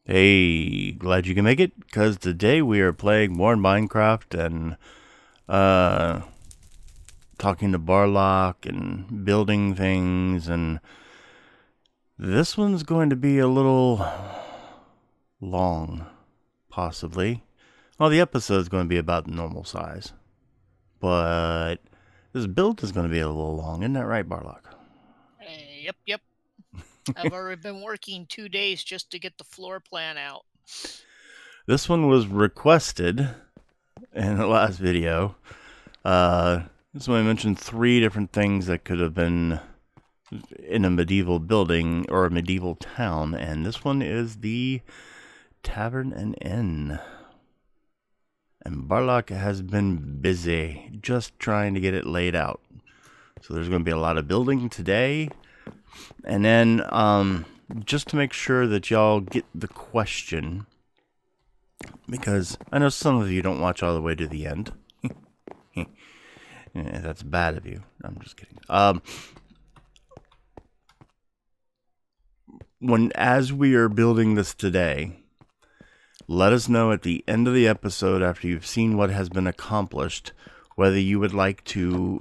Hey, glad you can make it, because today we are playing more Minecraft and uh, talking to Barlock and building things, and this one's going to be a little long, possibly. Well, the episode's going to be about the normal size, but this build is going to be a little long, isn't that right, Barlock? Yep. I've already been working 2 days just to get the floor plan out. This one was requested in the last video. Somebody mentioned 3 different things that could have been in a medieval building or a medieval town, and this one is the Tavern and Inn. And Barlock has been busy just trying to get it laid out. So there's going to be a lot of building today. And then, just to make sure that y'all get the question, because I know some of you don't watch all the way to the end. Yeah, that's bad of you. I'm just kidding. As we are building this today, let us know at the end of the episode, after you've seen what has been accomplished, whether you would like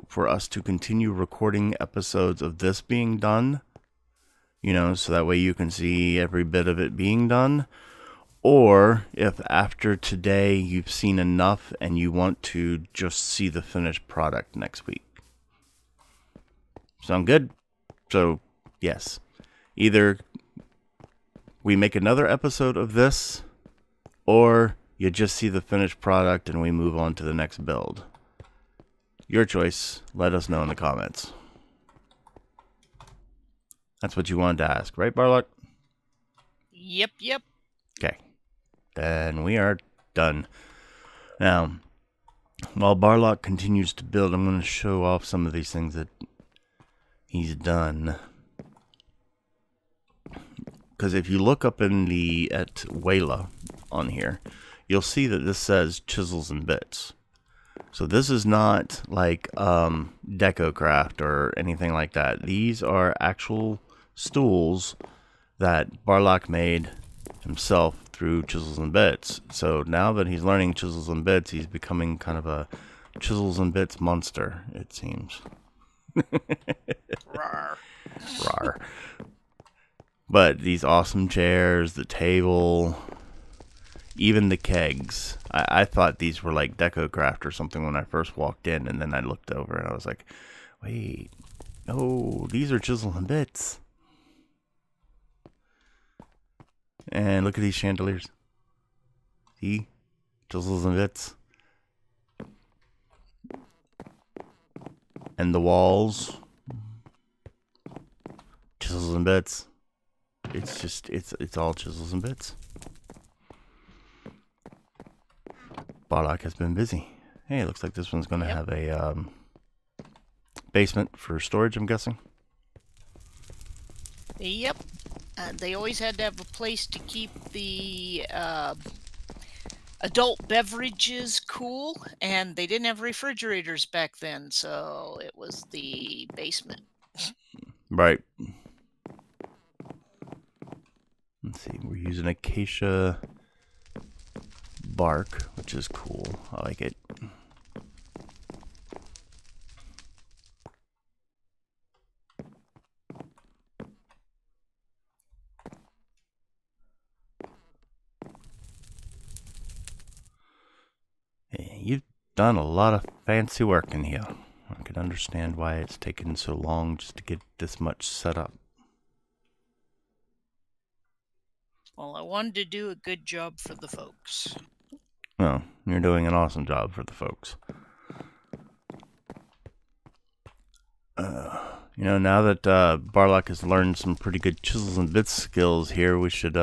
for us to continue recording episodes of this being done, so that way you can see every bit of it being done, or if after today you've seen enough and you want to just see the finished product next week. Sound good? So, yes. Either we make another episode of this, or you just see the finished product and we move on to the next build. Your choice. Let us know in the comments. That's what you wanted to ask, right, Barlock? Yep. Okay. Then we are done. Now, while Barlock continues to build, I'm going to show off some of these things that he's done. Because if you look up at Wayla on here, you'll see that this says chisels and bits. So this is not like DecoCraft or anything like that. These are actual stools that Barlock made himself through chisels and bits. So now that he's learning chisels and bits, he's becoming kind of a chisels and bits monster, it seems. Rawr. Rawr. But these awesome chairs, the table, even the kegs. I thought these were like DecoCraft or something when I first walked in, and then I looked over and I was like, wait, no, these are chisel and bits. And look at these chandeliers. See? Chisels and bits. And the walls. Chisels and bits. It's just, it's all chisels and bits. Barlock has been busy. Hey, it looks like this one's going to have a basement for storage, I'm guessing. Yep. They always had to have a place to keep the adult beverages cool, and they didn't have refrigerators back then, so it was the basement. Right. Let's see, we're using acacia bark, which is cool. I like it. Hey, you've done a lot of fancy work in here. I can understand why it's taken so long just to get this much set up. Well, I wanted to do a good job for the folks. Well, you're doing an awesome job for the folks. Now that Barlock has learned some pretty good chisels and bits skills here, we should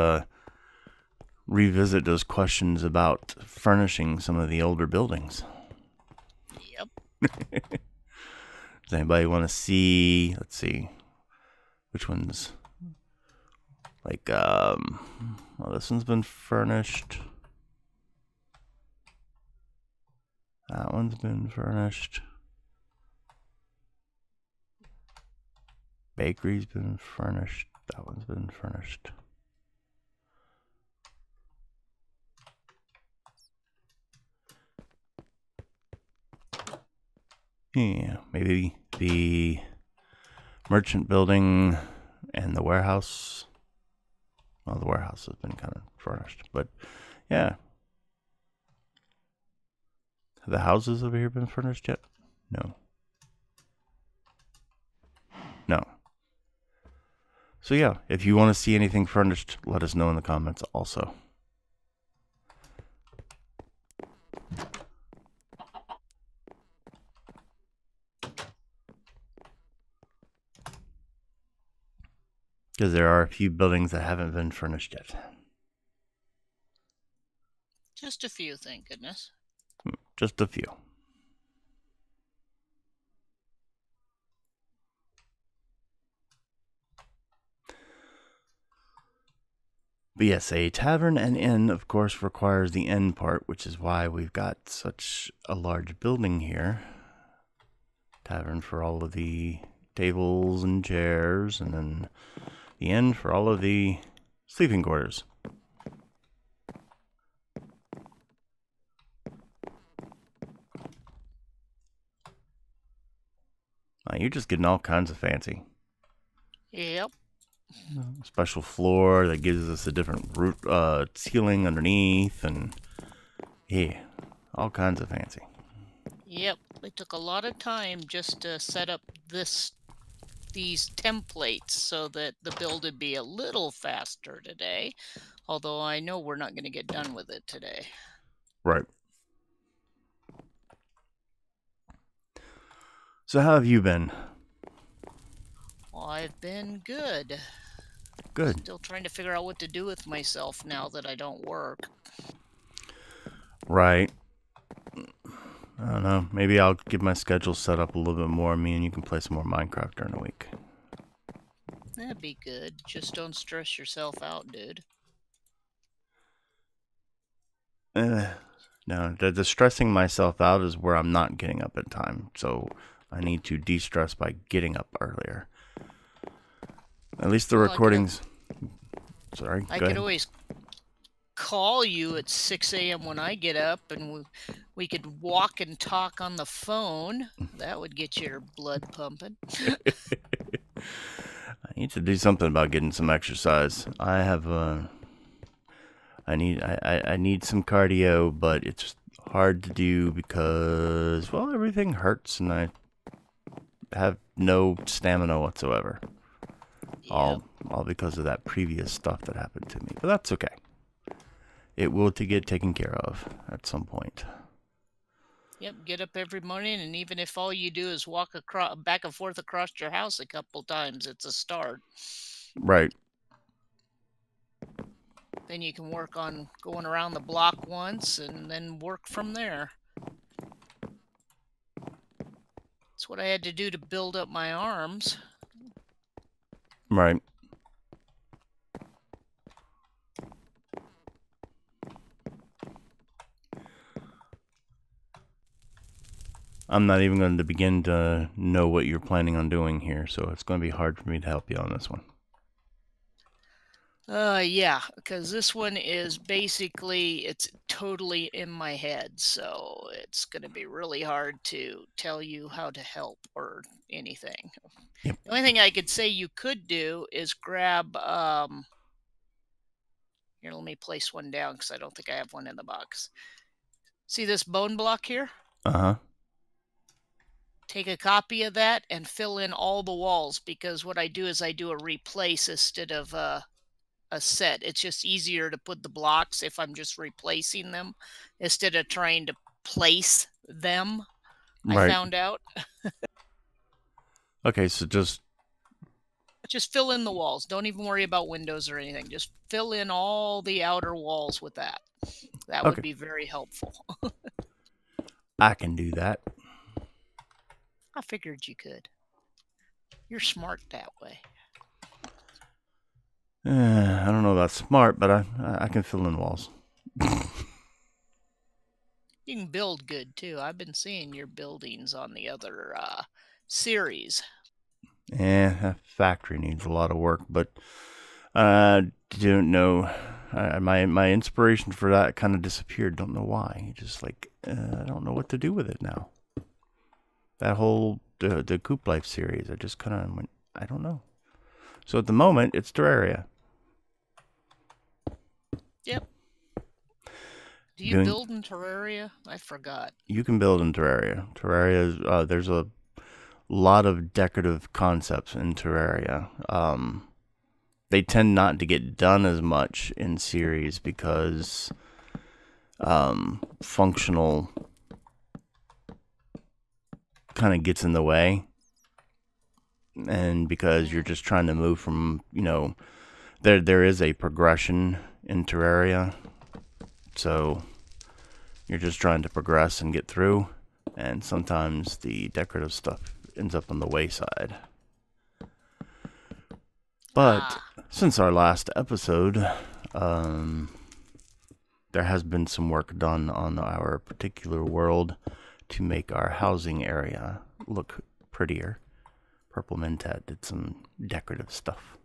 revisit those questions about furnishing some of the older buildings. Yep. Does anybody want to see? Let's see. Which ones? Like, well, this one's been furnished. That one's been furnished. Bakery's been furnished. That one's been furnished. Yeah, maybe the merchant building and the warehouse. Well, the warehouse has been kind of furnished, but yeah. Have the houses over here been furnished yet? No. No. So yeah, if you want to see anything furnished, let us know in the comments also. Because there are a few buildings that haven't been furnished yet. Just a few, thank goodness. Just a few. But yes, a tavern and inn, of course, requires the inn part, which is why we've got such a large building here. Tavern for all of the tables and chairs, and then the inn for all of the sleeping quarters. You're just getting all kinds of fancy. Yep. Special floor that gives us a different roof, ceiling underneath, and yeah, all kinds of fancy. Yep. They took a lot of time just to set up these templates so that the build would be a little faster today. Although I know we're not going to get done with it today. Right. So how have you been? Well, I've been good. Good. Still trying to figure out what to do with myself now that I don't work. Right. I don't know. Maybe I'll get my schedule set up a little bit more. Me and you can play some more Minecraft during the week. That'd be good. Just don't stress yourself out, dude. No, the stressing myself out is where I'm not getting up in time. So I need to de-stress by getting up earlier. At least the recordings. Sorry. I could always call you at 6 a.m. when I get up, and we could walk and talk on the phone. That would get your blood pumping. I need to do something about getting some exercise. I have I need some cardio, but it's hard to do because, well, everything hurts and I have no stamina whatsoever. Yep. All because of that previous stuff that happened to me. But that's okay. It will get taken care of at some point. Yep, get up every morning, and even if all you do is walk back and forth across your house a couple times, it's a start. Right. Then you can work on going around the block once and then work from there. That's what I had to do to build up my arms. Right. I'm not even going to begin to know what you're planning on doing here, so it's going to be hard for me to help you on this one. Yeah, because this one is basically, it's totally in my head, so it's going to be really hard to tell you how to help or anything. Yep. The only thing I could say you could do is grab, here, let me place one down because I don't think I have one in the box. See this bone block here? Uh-huh. Take a copy of that and fill in all the walls, because what I do is I do a replace instead of a set. It's just easier to put the blocks if I'm just replacing them instead of trying to place them. Right. I found out. Okay, so just fill in the walls. Don't even worry about windows or anything. Just fill in all the outer walls with that. That would be very helpful. I can do that. I figured you could. You're smart that way. I don't know about smart, but I can fill in walls. You can build good too. I've been seeing your buildings on the other series. That factory needs a lot of work, but I don't know. My inspiration for that kind of disappeared. Don't know why. Just like I don't know what to do with it now. that whole the Coop Life series. I just kind of went, I don't know. So at the moment, it's Terraria. Yep. Do you build in Terraria? I forgot. You can build in Terraria. Terraria, there's a lot of decorative concepts in Terraria. They tend not to get done as much in series because functional kind of gets in the way, and because you're just trying to move from, there is a progression in Terraria, so you're just trying to progress and get through, and sometimes the decorative stuff ends up on the wayside. But since our last episode, there has been some work done on our particular world to make our housing area look prettier. Purple Mentat did some decorative stuff.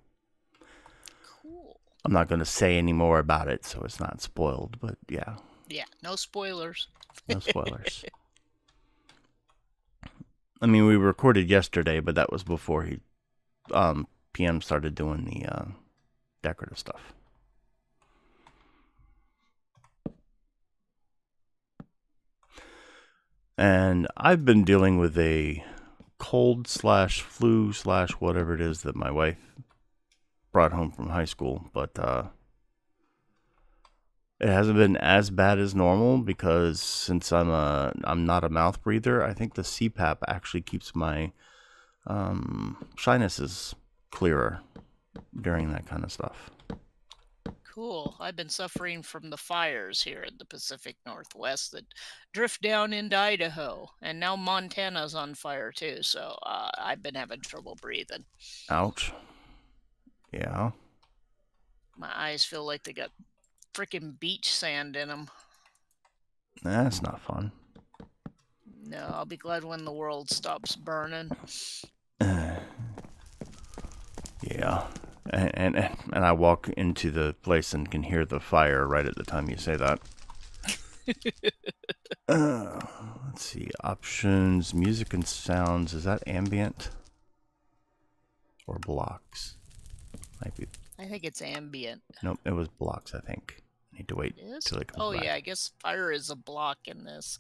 Cool. I'm not going to say any more about it, so it's not spoiled, but yeah. Yeah, no spoilers. No spoilers. I mean, we recorded yesterday, but that was before he, PM started doing the decorative stuff. And I've been dealing with a cold/flu/whatever it is that my wife brought home from high school, but it hasn't been as bad as normal because since I'm not a mouth breather, I think the CPAP actually keeps my sinuses clearer during that kind of stuff. Cool. I've been suffering from the fires here in the Pacific Northwest that drift down into Idaho, and now Montana's on fire too, so I've been having trouble breathing. Ouch. Yeah. My eyes feel like they got freaking beach sand in them. That's not fun. No, I'll be glad when the world stops burning. Yeah. And I walk into the place and can hear the fire right at the time you say that. Let's see. Options, music and sounds. Is that ambient? Or blocks? Might be. I think it's ambient. Nope, it was blocks, I think. I need to wait till it comes back. Yeah, I guess fire is a block in this.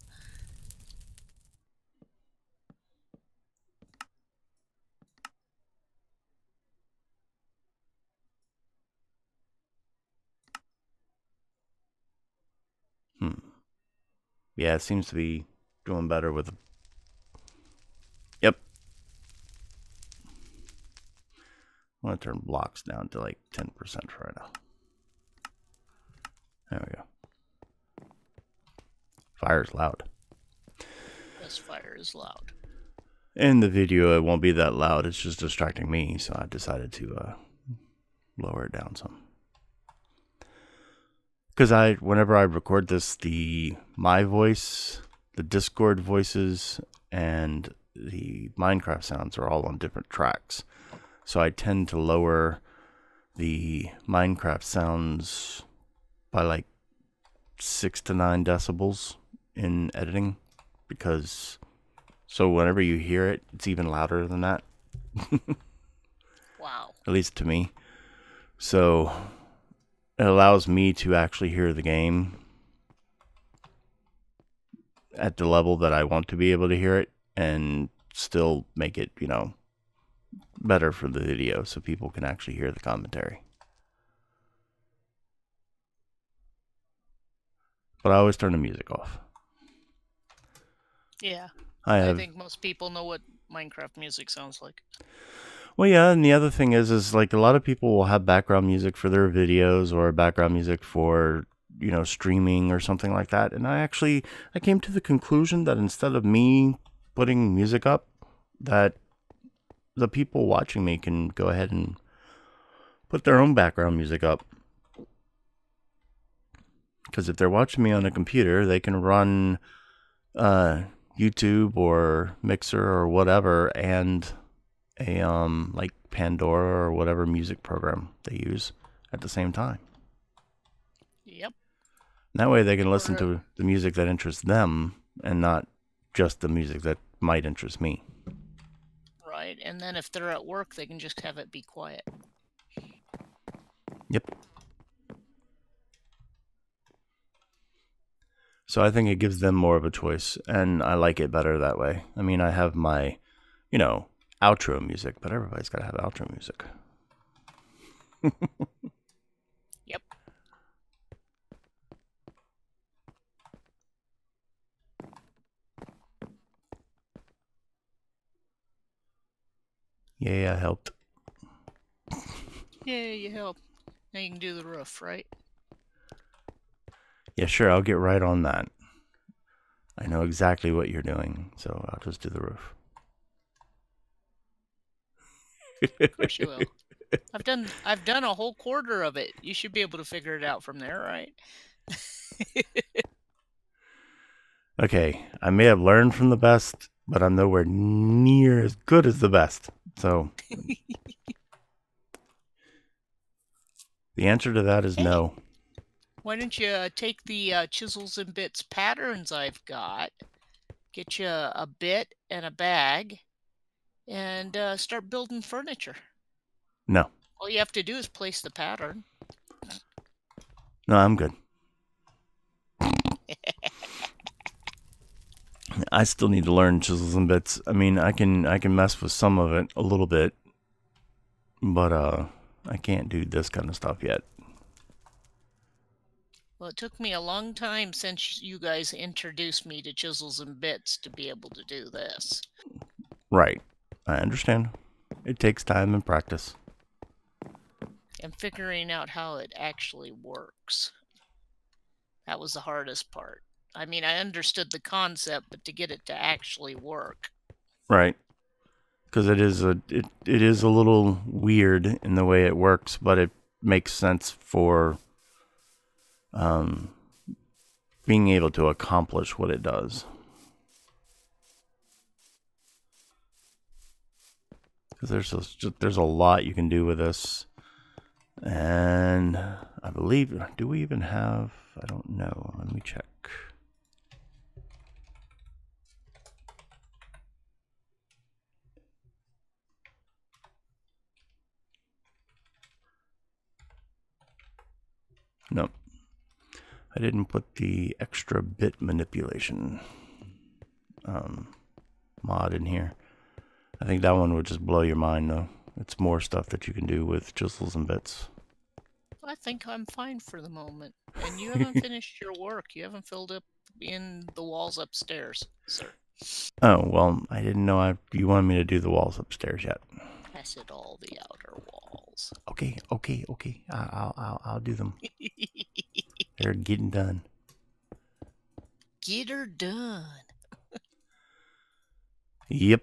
Yeah, it seems to be doing better with. Yep. I'm going to turn blocks down to like 10% for right now. There we go. Fire's loud. Yes, fire is loud. In the video, it won't be that loud. It's just distracting me, so I decided to lower it down some. Because whenever I record this, my voice, the Discord voices, and the Minecraft sounds are all on different tracks. So I tend to lower the Minecraft sounds by like 6 to 9 decibels in editing. So whenever you hear it, it's even louder than that. Wow. At least to me. So it allows me to actually hear the game at the level that I want to be able to hear it and still make it, better for the video so people can actually hear the commentary. But I always turn the music off. Yeah. I think most people know what Minecraft music sounds like. Well, yeah, and the other thing is like a lot of people will have background music for their videos or background music for, streaming or something like that. And I came to the conclusion that instead of me putting music up, that the people watching me can go ahead and put their own background music up. Because if they're watching me on a computer, they can run YouTube or Mixer or whatever and a like Pandora or whatever music program they use at the same time. Yep. And that way they can listen to the music that interests them and not just the music that might interest me. Right, and then if they're at work, they can just have it be quiet. Yep. So I think it gives them more of a choice, and I like it better that way. I mean, I have my, outro music, but everybody's got to have outro music. Yep. Yay, I helped. Yeah, you help. Now you can do the roof, right? Yeah, sure, I'll get right on that. I know exactly what you're doing, so I'll just do the roof. Of course you will. I've done a whole quarter of it. You should be able to figure it out from there, right? Okay, I may have learned from the best, but I'm nowhere near as good as the best. So the answer to that is no. Why don't you take the chisels and bits patterns I've got, get you a bit and a bag, and start building furniture. No. All you have to do is place the pattern. No, I'm good. I still need to learn chisels and bits. I mean, I can mess with some of it a little bit, but I can't do this kind of stuff yet. Well, it took me a long time since you guys introduced me to chisels and bits to be able to do this. Right. I understand. It takes time and practice. And figuring out how it actually works. That was the hardest part. I mean, I understood the concept, but to get it to actually work. Right. Because it is a little weird in the way it works, but it makes sense for being able to accomplish what it does. Because there's a lot you can do with this, and I believe, do we even have? I don't know. Let me check. No, I didn't put the extra bit manipulation mod in here. I think that one would just blow your mind, though. It's more stuff that you can do with chisels and bits. I think I'm fine for the moment. And you haven't finished your work. You haven't filled up in the walls upstairs, sir. Oh, well, I didn't know you wanted me to do the walls upstairs yet. I said all the outer walls. Okay. I'll do them. They're getting done. Get her done. Yep.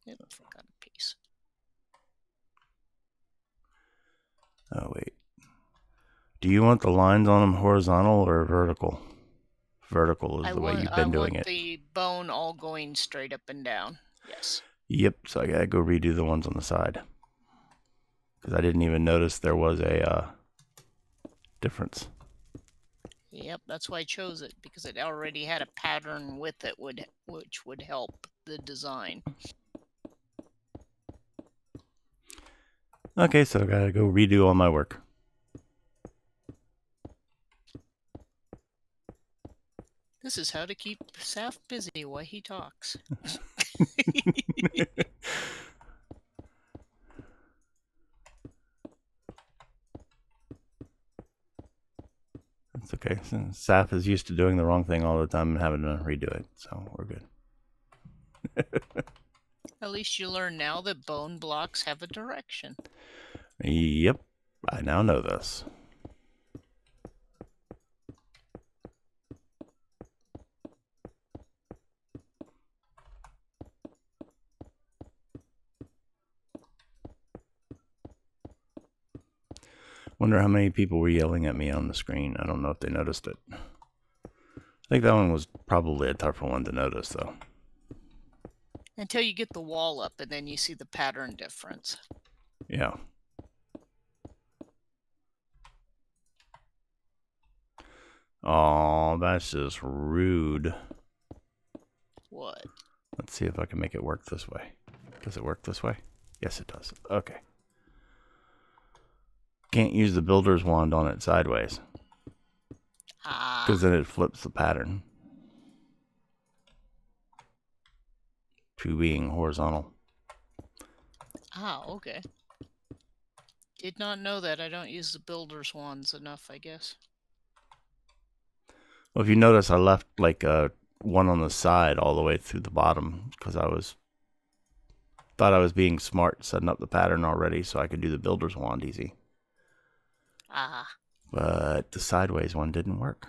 Yep, forgot a piece. Oh, wait. Do you want the lines on them horizontal or vertical? Vertical is the way you've been doing it. I want the bone all going straight up and down. Yes. Yep, so I gotta go redo the ones on the side. Because I didn't even notice there was a difference. Yep, that's why I chose it, because it already had a pattern with it, which would help the design. Okay, so I gotta go redo all my work. This is how to keep Saph busy while he talks. It's okay. Saph is used to doing the wrong thing all the time and having to redo it, so we're good. At least you learn now that bone blocks have a direction. Yep, I now know this. Wonder how many people were yelling at me on the screen. I don't know if they noticed it. I think that one was probably a tougher one to notice, though. Until you get the wall up and then you see the pattern difference. Yeah. Oh, that's just rude. What? Let's see if I can make it work this way. Does it work this way? Yes, it does. Okay. Can't use the builder's wand on it sideways. Because then it flips the pattern to being horizontal. Okay. Did not know that. I don't use the builder's wands enough, I guess. Well, if you notice, I left like one on the side all the way through the bottom because thought I was being smart setting up the pattern already so I could do the builder's wand easy. But the sideways one didn't work.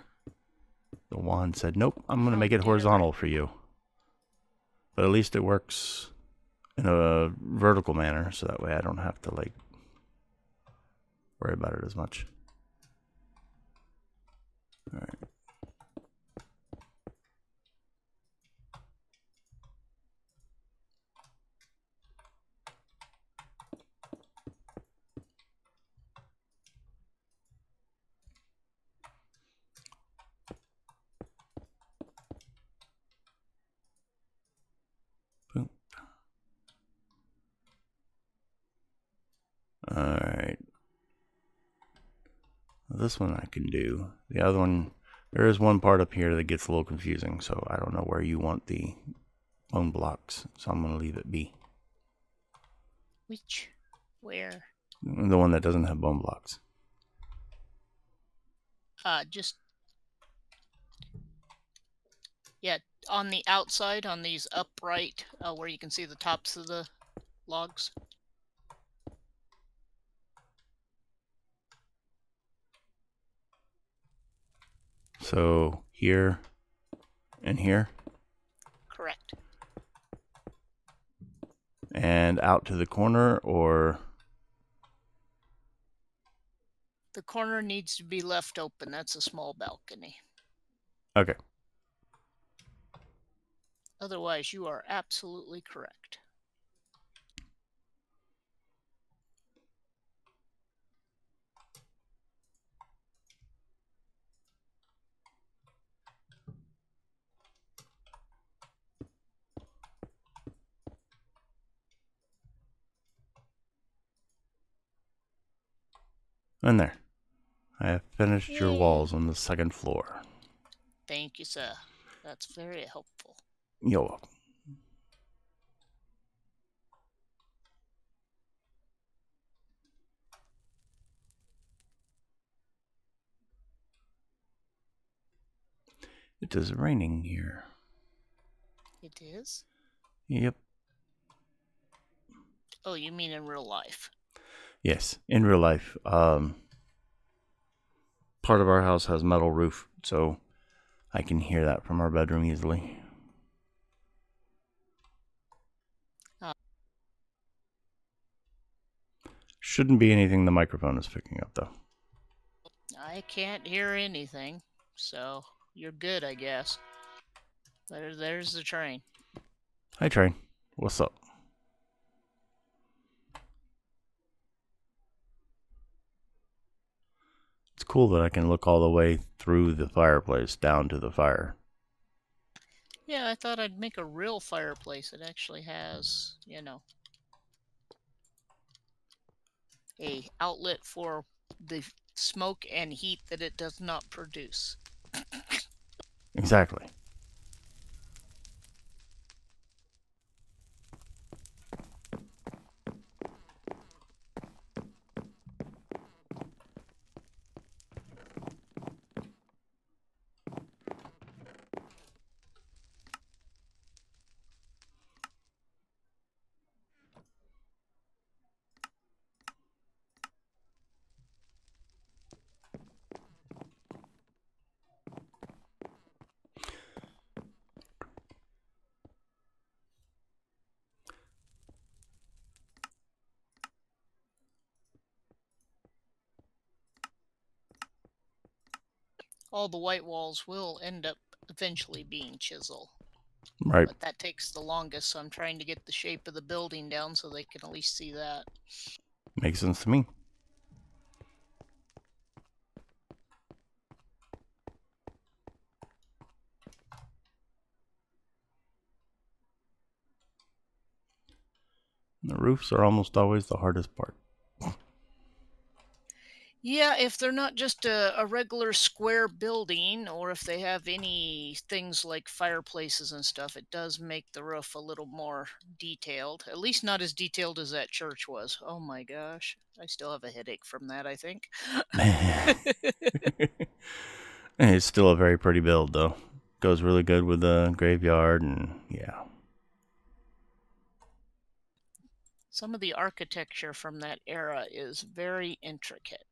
The wand said, nope, I'm going to make it horizontal for you. But at least it works in a vertical manner, so that way I don't have to like worry about it as much. All right. Boom. All right. This one I can do. The other one, there is one part up here that gets a little confusing, so I don't know where you want the bone blocks, so I'm going to leave it be. Which? Where? The one that doesn't have bone blocks. Just... Yeah, on the outside, on these upright, where you can see the tops of the logs. So here and here. Correct. And out to the corner, or... The corner needs to be left open. That's a small balcony. Okay. Otherwise, you are absolutely correct. And there. I have finished your Yay. walls on the second floor. Thank you, sir. That's very helpful. You're welcome. It is raining here. It is? Yep. Oh, you mean in real life? Yes, in real life. Part of our house has metal roof, so I can hear that from our bedroom easily. Shouldn't be anything the microphone is picking up, though. I can't hear anything, so you're good, I guess. There's the train. Hi, train. What's up? It's cool that I can look all the way through the fireplace down to the fire. Yeah, I thought I'd make a real fireplace. It actually has, you know, a outlet for the smoke and heat that it does not produce. Exactly. All the white walls will end up eventually being chisel. Right. But that takes the longest, so I'm trying to get the shape of the building down so they can at least see that. Makes sense to me. The roofs are almost always the hardest part. Yeah, if they're not just a regular square building, or if they have any things like fireplaces and stuff, it does make the roof a little more detailed. At least not as detailed as that church was. Oh my gosh. I still have a headache from that, I think. It's still a very pretty build, though. Goes really good with the graveyard, and yeah. Some of the architecture from that era is very intricate.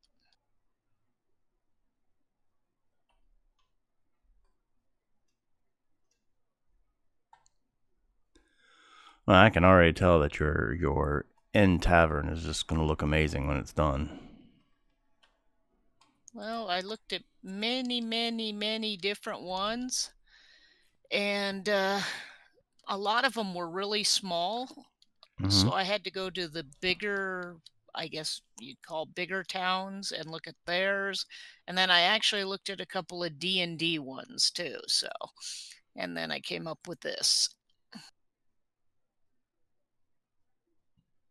Well, I can already tell that your end tavern is just going to look amazing when it's done. Well, I looked at many different ones, and a lot of them were really small. So I had to go to the bigger, I guess you'd call bigger towns, and look at theirs. And then I actually looked at a couple of D&D ones too. So, and then I came up with this.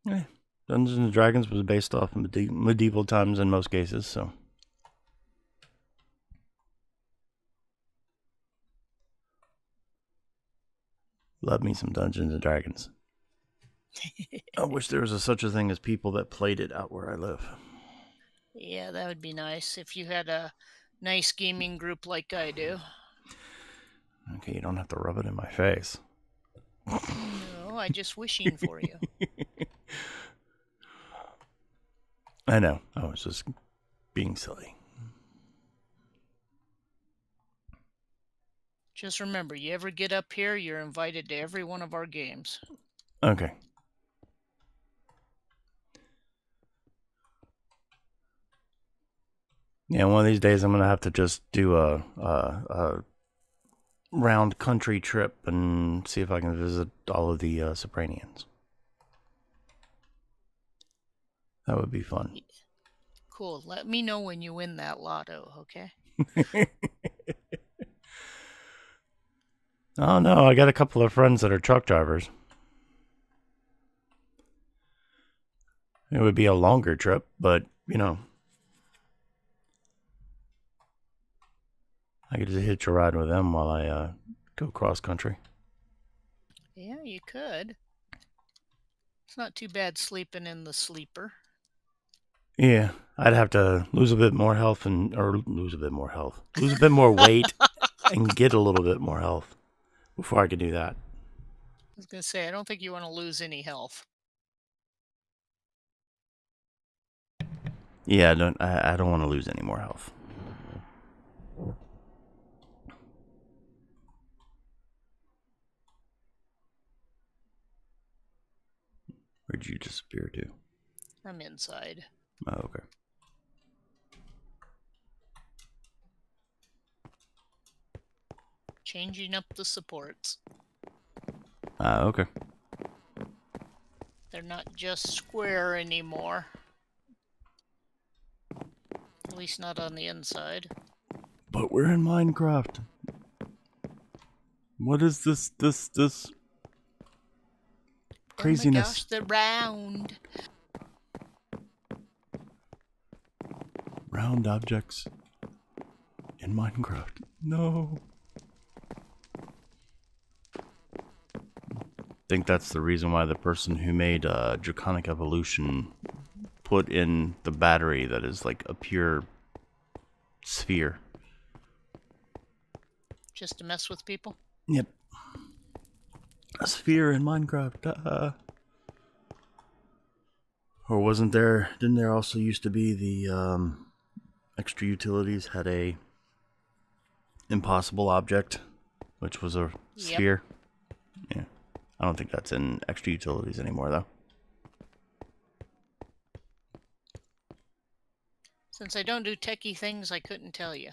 Yeah. Dungeons and Dragons was based off of medieval times in most cases, so. Love me some Dungeons and Dragons. I wish there was such a thing as people that played it out where I live. Yeah, that would be nice if you had a nice gaming group like I do. Okay, you don't have to rub it in my face. No, I just wishing for you. I know. I was just being silly. Just remember, you ever get up here, you're invited to every one of our games. Okay. Yeah, one of these days I'm gonna have to just do a round country trip and see if I can visit all of the Sopranians. That would be fun. Cool. Let me know when you win that lotto, okay? Oh no, I got a couple of friends that are truck drivers. It would be a longer trip, but you know, I could just hitch a ride with them while I go cross country. Yeah, you could. It's not too bad sleeping in the sleeper. Yeah, I'd have to lose a bit more health lose a bit more weight and get a little bit more health before I could do that. I was going to say, I don't think you want to lose any health. Yeah, I don't want to lose any more health. Where'd you disappear to? I'm inside. Oh, okay. Changing up the supports. Okay. They're not just square anymore. At least not on the inside. But we're in Minecraft. What is this craziness? Oh my gosh, they're round. Round objects in Minecraft. No. I think that's the reason why the person who made Draconic Evolution put in the battery that is like a pure sphere. Just to mess with people? Yep. A sphere in Minecraft. Or wasn't there? Didn't there also used to be the extra utilities had a impossible object, which was a sphere? Yeah. I don't think that's in extra utilities anymore, though. Since I don't do techie things, I couldn't tell you.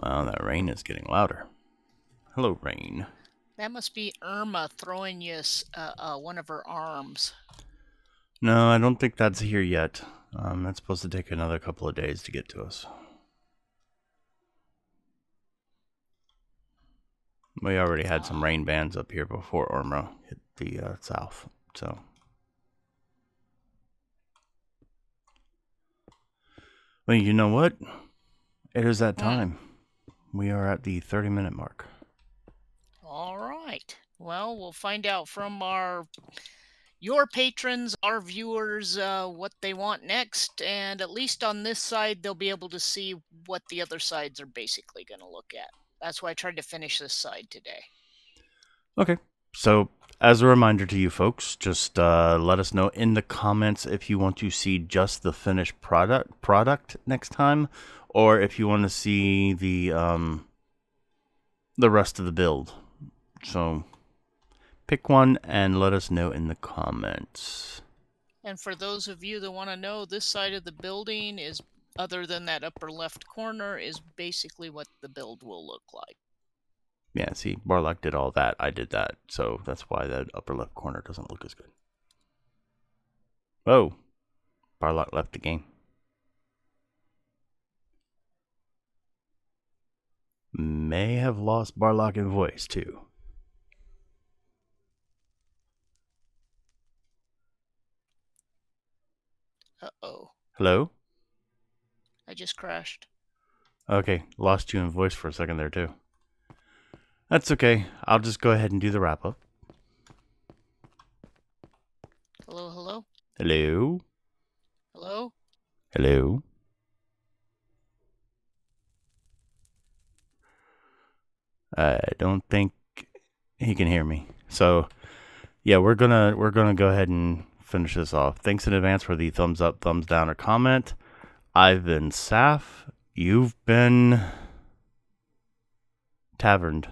Wow, that rain is getting louder. Hello, rain. That must be Irma throwing you one of her arms. No, I don't think that's here yet. That's supposed to take another couple of days to get to us. We already had some rain bands up here before Irma hit the south, so. Well, you know what? It is that time. We are at the 30-minute mark. All right. Well, we'll find out from your patrons, our viewers, what they want next, and at least on this side, they'll be able to see what the other sides are basically going to look at. That's why I tried to finish this side today. Okay. So, as a reminder to you folks, just let us know in the comments if you want to see just the finished product next time, or if you want to see the rest of the build. So, pick one and let us know in the comments. And for those of you that want to know, this side of the building is, other than that upper left corner, is basically what the build will look like. Yeah, see, Barlock did all that. I did that. So that's why that upper left corner doesn't look as good. Oh, Barlock left the game. May have lost Barlock in voice, too. Uh-oh. Hello? I just crashed. Okay, lost you in voice for a second there, too. That's okay. I'll just go ahead and do the wrap-up. Hello, hello? Hello? Hello? Hello? I don't think he can hear me. So, yeah, we're gonna go ahead and finish this off. Thanks in advance for the thumbs up, thumbs down, or comment. I've been Saph. You've been Taverned.